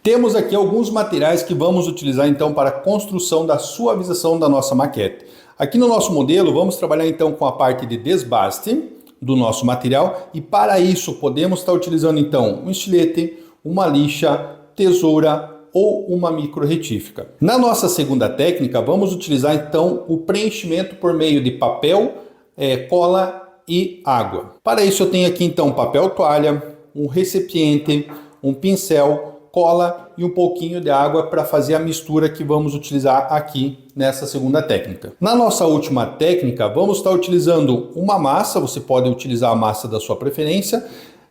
Temos aqui alguns materiais que vamos utilizar então para a construção da suavização da nossa maquete. Aqui no nosso modelo vamos trabalhar então com a parte de desbaste do nosso material e para isso podemos estar utilizando então um estilete, uma lixa, tesoura ou uma micro retífica. Na nossa segunda técnica vamos utilizar então o preenchimento por meio de papel, cola e água. Para isso eu tenho aqui então papel toalha, um recipiente, um pincel, cola e um pouquinho de água para fazer a mistura que vamos utilizar aqui nessa segunda técnica. Na nossa última técnica vamos estar utilizando uma massa, você pode utilizar a massa da sua preferência.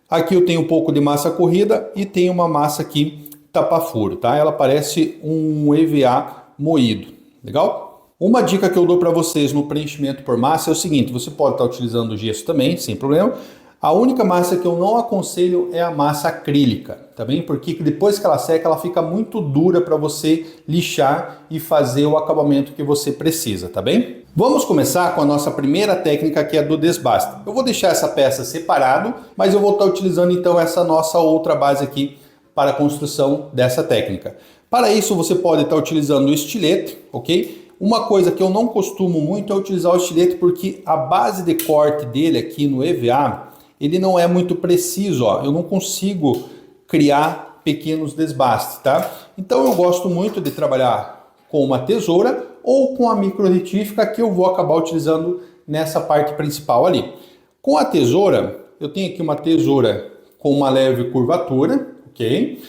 Aqui eu tenho um pouco de massa corrida e tenho uma massa aqui tapa-furo, tá? Ela parece um EVA moído, legal? Uma dica que eu dou para vocês no preenchimento por massa é o seguinte, você pode estar utilizando gesso também, sem problema. A única massa que eu não aconselho é a massa acrílica, tá bem? Porque depois que ela seca, ela fica muito dura para você lixar e fazer o acabamento que você precisa, tá bem? Vamos começar com a nossa primeira técnica, que é do desbaste. Eu vou deixar essa peça separado, mas eu vou estar utilizando então essa nossa outra base aqui para a construção dessa técnica. Para isso você pode estar utilizando o estilete, ok? Uma coisa que eu não costumo muito é utilizar o estilete porque a base de corte dele aqui no EVA ele não é muito preciso, ó. Eu não consigo criar pequenos desbastes, tá? Então eu gosto muito de trabalhar com uma tesoura ou com a micro retífica que eu vou acabar utilizando nessa parte principal ali. Com a tesoura, eu tenho aqui uma tesoura com uma leve curvatura, ok?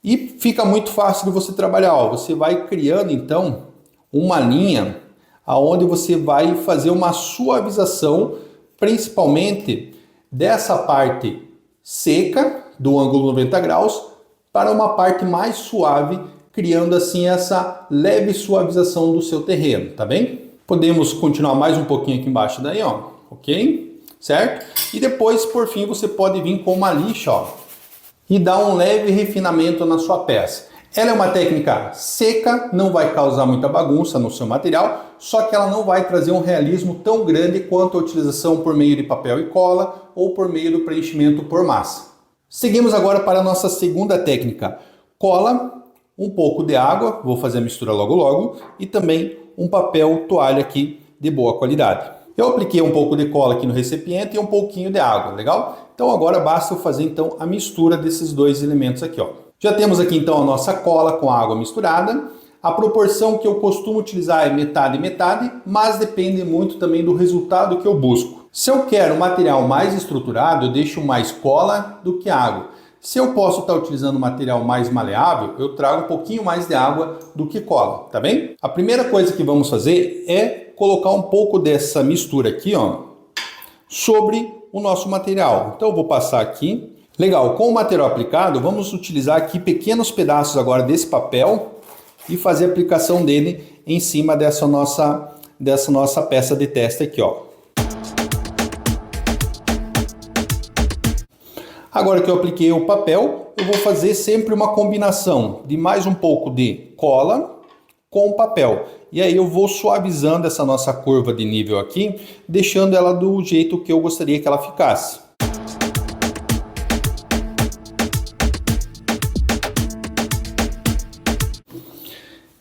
E fica muito fácil de você trabalhar, ó. Você vai criando então uma linha aonde você vai fazer uma suavização, principalmente dessa parte seca do ângulo 90 graus para uma parte mais suave, criando assim essa leve suavização do seu terreno, tá bem? Podemos continuar mais um pouquinho aqui embaixo daí, ó, ok? Certo? E depois, por fim, você pode vir com uma lixa, ó, e dar um leve refinamento na sua peça. Ela é uma técnica seca, não vai causar muita bagunça no seu material, só que ela não vai trazer um realismo tão grande quanto a utilização por meio de papel e cola ou por meio do preenchimento por massa. Seguimos agora para a nossa segunda técnica. Cola, um pouco de água, vou fazer a mistura logo, e também um papel toalha aqui de boa qualidade. Eu apliquei um pouco de cola aqui no recipiente e um pouquinho de água, legal? Então agora basta eu fazer então a mistura desses dois elementos aqui, ó. Já temos aqui então a nossa cola com a água misturada. A proporção que eu costumo utilizar é metade e metade, mas depende muito também do resultado que eu busco. Se eu quero um material mais estruturado, eu deixo mais cola do que água. Se eu posso estar utilizando um material mais maleável, eu trago um pouquinho mais de água do que cola, tá bem? A primeira coisa que vamos fazer é colocar um pouco dessa mistura aqui, ó, sobre o nosso material. Então eu vou passar aqui. Legal, com o material aplicado, vamos utilizar aqui pequenos pedaços agora desse papel e fazer a aplicação dele em cima dessa nossa peça de teste aqui, ó. Agora que eu apliquei o papel, eu vou fazer sempre uma combinação de mais um pouco de cola com papel. E aí eu vou suavizando essa nossa curva de nível aqui, deixando ela do jeito que eu gostaria que ela ficasse.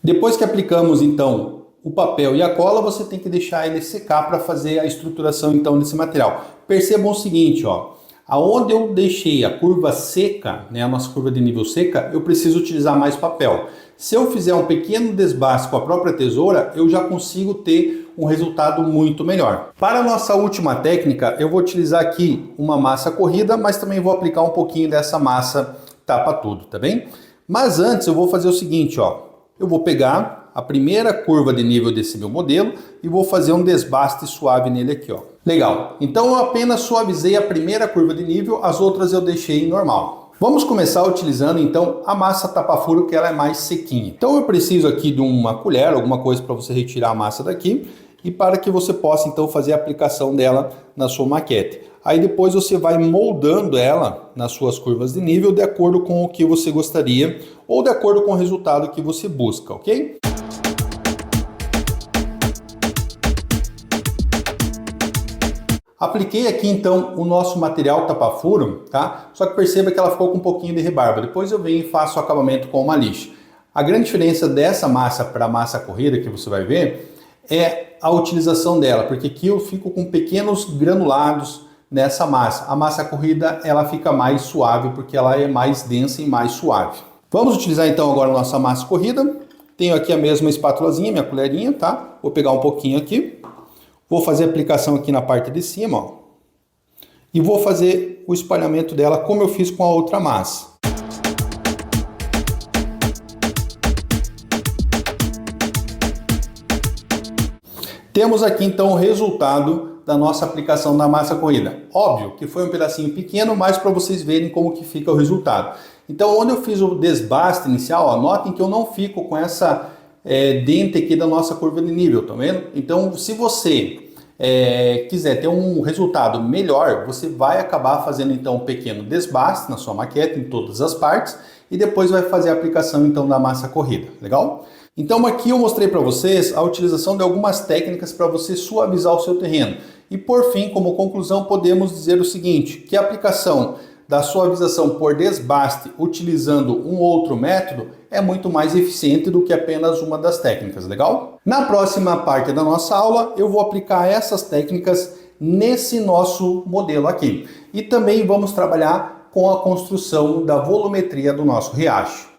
Depois que aplicamos então o papel e a cola, você tem que deixar ele secar para fazer a estruturação então desse material. Percebam o seguinte, ó, aonde eu deixei a curva seca, né, a nossa curva de nível seca, eu preciso utilizar mais papel. Se eu fizer um pequeno desbaste com a própria tesoura, eu já consigo ter um resultado muito melhor. Para a nossa última técnica, eu vou utilizar aqui uma massa corrida, mas também vou aplicar um pouquinho dessa massa tapa tudo, tá bem? Mas antes eu vou fazer o seguinte, ó. Eu vou pegar a primeira curva de nível desse meu modelo e vou fazer um desbaste suave nele aqui, ó. Legal, então eu apenas suavizei a primeira curva de nível, as outras eu deixei normal. Vamos começar utilizando então a massa tapa-furo, que ela é mais sequinha. Então eu preciso aqui de uma colher, alguma coisa para você retirar a massa daqui e para que você possa então fazer a aplicação dela na sua maquete. Aí depois você vai moldando ela nas suas curvas de nível de acordo com o que você gostaria ou de acordo com o resultado que você busca, ok? Apliquei aqui então o nosso material tapa-furo, tá? Só que perceba que ela ficou com um pouquinho de rebarba. Depois eu venho e faço o acabamento com uma lixa. A grande diferença dessa massa para a massa corrida que você vai ver é a utilização dela, porque aqui eu fico com pequenos granulados nessa massa. A massa corrida ela fica mais suave porque ela é mais densa e mais suave. Vamos utilizar então agora a nossa massa corrida. Tenho aqui a mesma espátulazinha, minha colherinha, tá? Vou pegar um pouquinho aqui. Vou fazer a aplicação aqui na parte de cima, ó. E vou fazer o espalhamento dela como eu fiz com a outra massa. Temos aqui então o resultado da nossa aplicação da massa corrida. Óbvio que foi um pedacinho pequeno, mas para vocês verem como que fica o resultado. Então, onde eu fiz o desbaste inicial, ó, notem que eu não fico com essa dente aqui da nossa curva de nível, tá vendo? Então, se você quiser ter um resultado melhor, você vai acabar fazendo então um pequeno desbaste na sua maquete, em todas as partes, e depois vai fazer a aplicação então da massa corrida, legal? Então aqui eu mostrei para vocês a utilização de algumas técnicas para você suavizar o seu terreno. E por fim, como conclusão, podemos dizer o seguinte, que a aplicação da suavização por desbaste utilizando um outro método é muito mais eficiente do que apenas uma das técnicas, legal? Na próxima parte da nossa aula eu vou aplicar essas técnicas nesse nosso modelo aqui. E também vamos trabalhar com a construção da volumetria do nosso riacho.